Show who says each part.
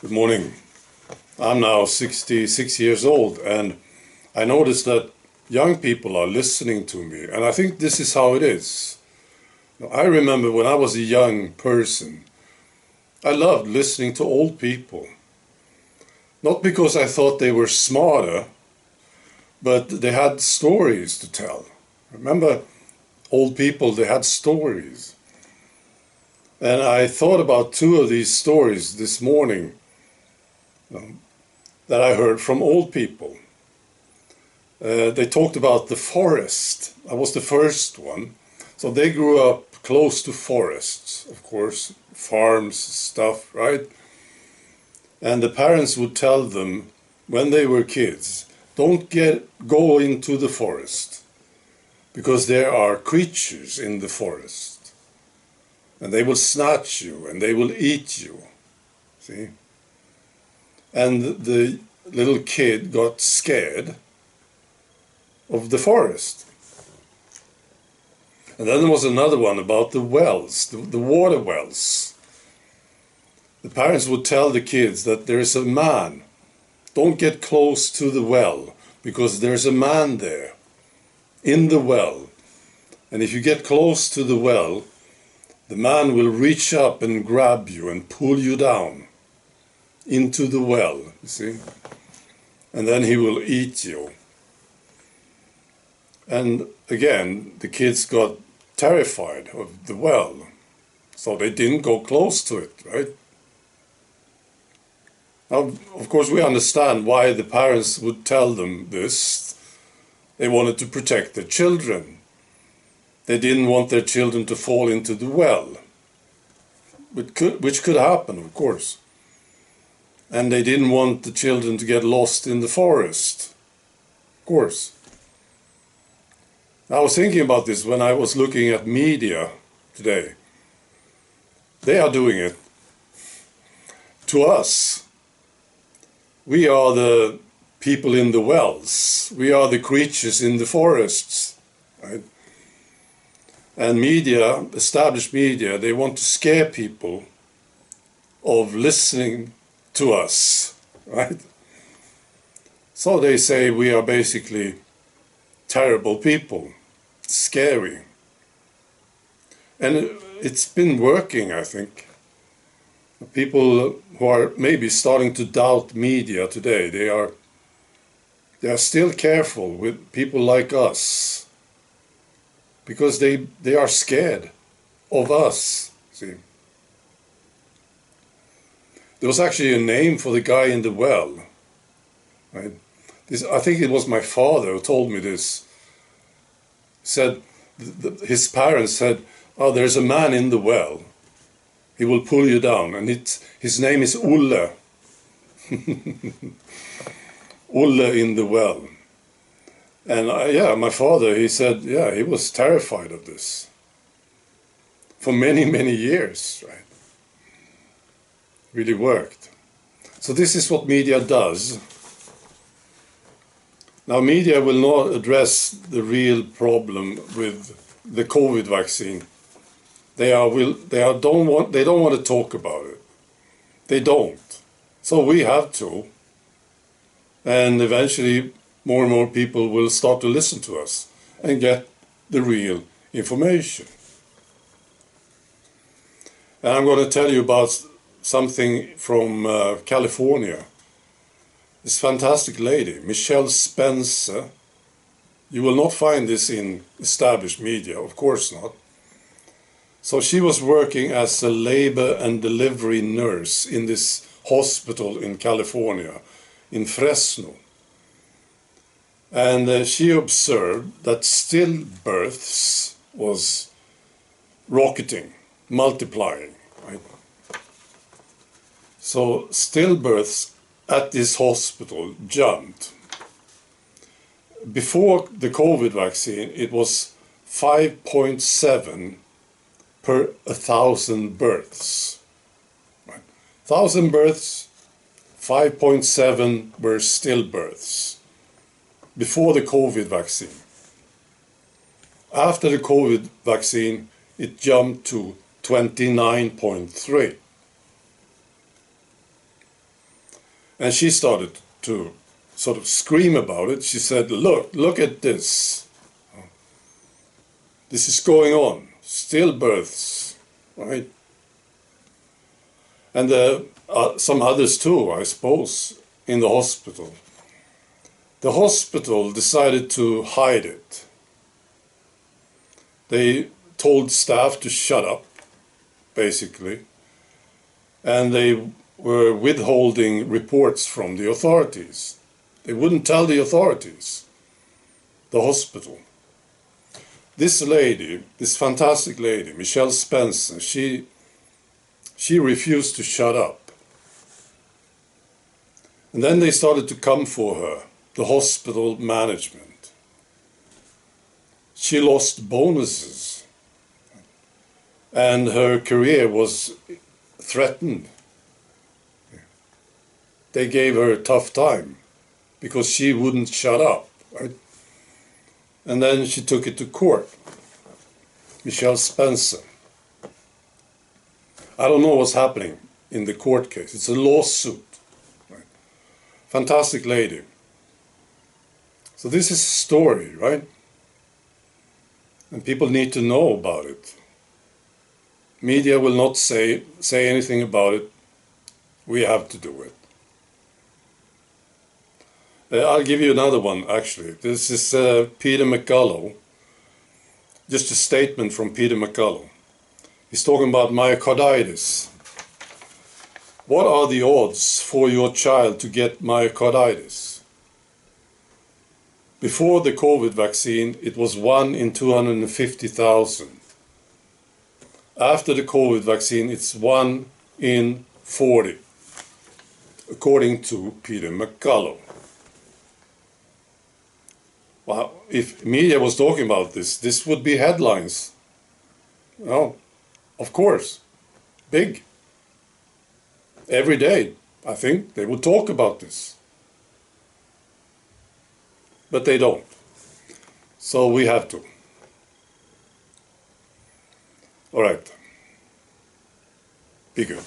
Speaker 1: Good morning. I'm now 66 years old, and I noticed that young people are listening to me, and I think this is how it is. I remember when I was a young person, I loved listening to old people. Not because I thought they were smarter, but they had stories to tell. Remember, old people, they had stories. And I thought about two of these stories this morning that I heard from old people. They talked about the forest. I was the first one. So they grew up close to forests, of course, farms, stuff, right? And the parents would tell them when they were kids, don't go into the forest because there are creatures in the forest and they will snatch you and they will eat you. See? And the little kid got scared of the forest. And then there was another one about the wells, the water wells. The parents would tell the kids that there is a man. Don't get close to the well because there's a man there in the well. And if you get close to the well, the man will reach up and grab you and pull you down into the well, you see? And then he will eat you. And again, the kids got terrified of the well, so they didn't go close to it, right? Now, of course, we understand why the parents would tell them this. They wanted to protect their children. They didn't want their children to fall into the well, which could happen, of course. And they didn't want the children to get lost in the forest, of course. I was thinking about this when I was looking at media today. They are doing it to us. We are the people in the wells. We are the creatures in the forests, right? And media, established media, they want to scare people of listening to us, right? So they say we are basically terrible people, scary. And it's been working, I think. People who are maybe starting to doubt media today, they are still careful with people like us because they are scared of us, see. There was actually a name for the guy in the well, right? I think it was my father who told me this. He said, his parents said, oh, there's a man in the well. He will pull you down. And his name is Olle. Olle in the well. And my father, he said, he was terrified of this. For many, many years, right? Really worked. So this is what media does. Now, media will not address the real problem with the COVID vaccine. They don't want to talk about it. They don't. So we have to. And eventually more and more people will start to listen to us and get the real information. And I'm going to tell you about something from California. This fantastic lady, Michelle Spencer. You will not find this in established media, of course not. So she was working as a labor and delivery nurse in this hospital in California, in Fresno. And she observed that stillbirths was rocketing, multiplying, right? So stillbirths at this hospital jumped. Before the COVID vaccine, it was 5.7 per 1,000 births. Right? 1,000 births, 5.7 were stillbirths before the COVID vaccine. After the COVID vaccine, it jumped to 29.3. And she started to sort of scream about it. She said, look at this. This is going on. Stillbirths, right? And some others too, I suppose, in the hospital. The hospital decided to hide it. They told staff to shut up, basically. And they were withholding reports from the authorities. They wouldn't tell the authorities, the hospital. This lady, this fantastic lady, Michelle Spencer, she refused to shut up. And then they started to come for her, the hospital management. She lost bonuses, and her career was threatened. They gave her a tough time because she wouldn't shut up, right? And then she took it to court. Michelle Spencer. I don't know what's happening in the court case. It's a lawsuit. Right? Fantastic lady. So this is a story, right? And people need to know about it. Media will not say anything about it. We have to do it. I'll give you another one, actually. This is Peter McCullough. Just a statement from Peter McCullough. He's talking about myocarditis. What are the odds for your child to get myocarditis? Before the COVID vaccine, it was 1 in 250,000. After the COVID vaccine, it's 1 in 40, according to Peter McCullough. Well, if media was talking about this would be headlines. No, of course, big. Every day, I think, they would talk about this. But they don't. So we have to. All right. Be good.